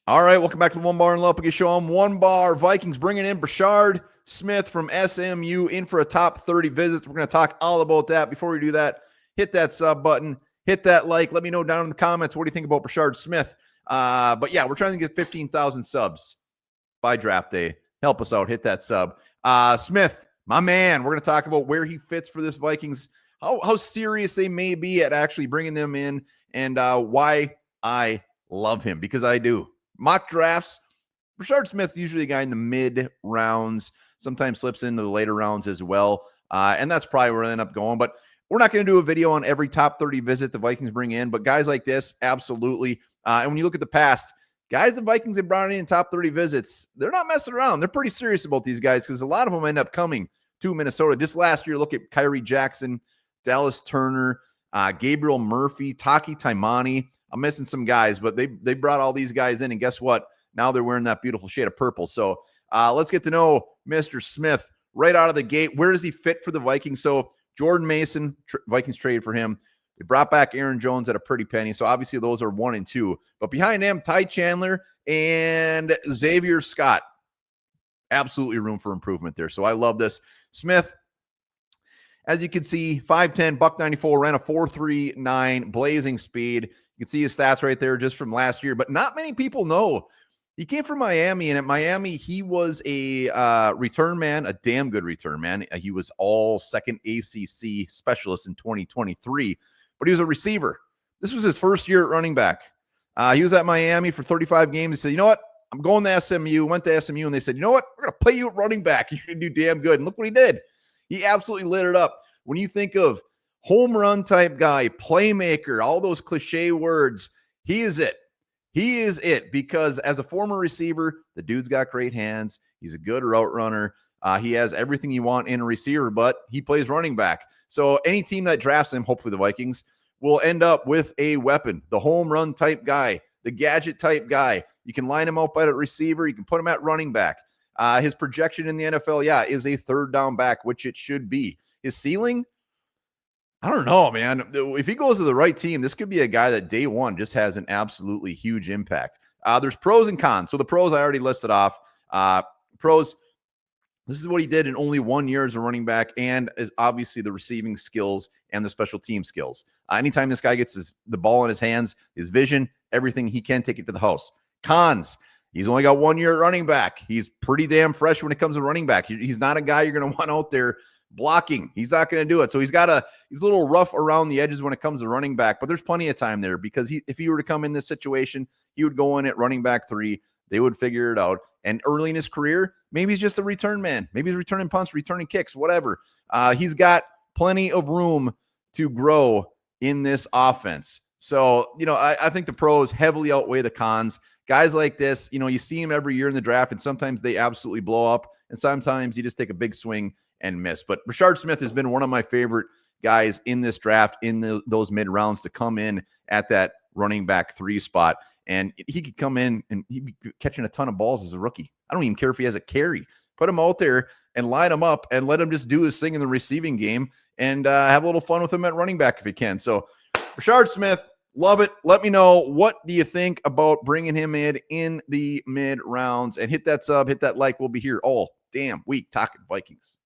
All right, welcome back to the Onebar and Lupagus show. I'm Onebar. Vikings bringing in Brashard Smith from SMU in for a top 30 visits. We're going to talk all about that. Before we do that, hit that sub button, hit that like. Let me know down in the comments what do you think about Brashard Smith. But yeah, we're trying to get 15,000 subs by draft day. Help us out. Hit that sub. Smith, my man, we're going to talk about where he fits for this Vikings, how serious they may be at actually bringing them in, and why I love him, because I do. Mock drafts, Brashard Smith's usually a guy in the mid rounds, sometimes slips into the later rounds as well. And that's probably where I end up going. But we're not going to do a video on every top 30 visit the Vikings bring in, but guys like this, absolutely. And when you look at the past, guys the Vikings have brought in top 30 visits, they're not messing around. They're pretty serious about these guys because a lot of them end up coming to Minnesota. Just last year, look at Kyrie Jackson, Dallas Turner, Gabriel Murphy, Taki Taimani. I'm missing some guys, but they brought all these guys in, and guess what? Now they're wearing that beautiful shade of purple. So let's get to know Mr. Smith right out of the gate. Where does he fit for the Vikings? So Jordan Mason, Vikings traded for him. They brought back Aaron Jones at a pretty penny. So obviously those are 1 and 2. But behind him, Ty Chandler and Xavier Scott. Absolutely room for improvement there. So I love this. Smith, as you can see, 5'10", $194, ran a 4.39, blazing speed. You can see his stats right there just from last year, but not many people know. He came from Miami, and at Miami, he was a return man, a damn good return man. He was all second ACC specialist in 2023, but he was a receiver. This was his first year at running back. He was at Miami for 35 games. He said, you know what? I'm going to SMU. Went to SMU, and they said, you know what? We're going to play you at running back. You're going to do damn good. And look what he did. He absolutely lit it up. When you think of home run type guy, playmaker, all those cliche words, he is it. He is it, because as a former receiver, the dude's got great hands. He's a good route runner. He has everything you want in a receiver, but he plays running back. So any team that drafts him, hopefully the Vikings, will end up with a weapon, the home run type guy, the gadget type guy. You can line him up at a receiver. You can put him at running back. His projection in the NFL, yeah, is a third down back, which it should be. His ceiling, I don't know, man. If he goes to the right team, this could be a guy that day one just has an absolutely huge impact. There's pros and cons. So the pros I already listed off. Pros, this is what he did in only 1 year as a running back, and is obviously the receiving skills and the special team skills. Anytime this guy gets the ball in his hands, his vision, everything, he can take it to the house. Cons, he's only got 1 year at running back. He's pretty damn fresh when it comes to running back. He's not a guy you're going to want out there blocking. He's not going to do it. So he's a little rough around the edges when it comes to running back, but there's plenty of time there, because if he were to come in this situation, he would go in at running back 3. They would figure it out. And early in his career, maybe he's just a return man. Maybe he's returning punts, returning kicks, whatever. He's got plenty of room to grow in this offense. So, I think the pros heavily outweigh the cons. Guys like this, you see him every year in the draft, and sometimes they absolutely blow up, and sometimes you just take a big swing and miss. But Brashard Smith has been one of my favorite guys in this draft, in those mid rounds, to come in at that running back 3 spot. And he could come in and he'd be catching a ton of balls as a rookie. I don't even care if he has a carry. Put him out there and line him up and let him just do his thing in the receiving game, and have a little fun with him at running back if he can. So Brashard Smith, love it. Let me know, what do you think about bringing him in the mid rounds? And hit that sub, hit that like. We'll be here all damn week talking Vikings.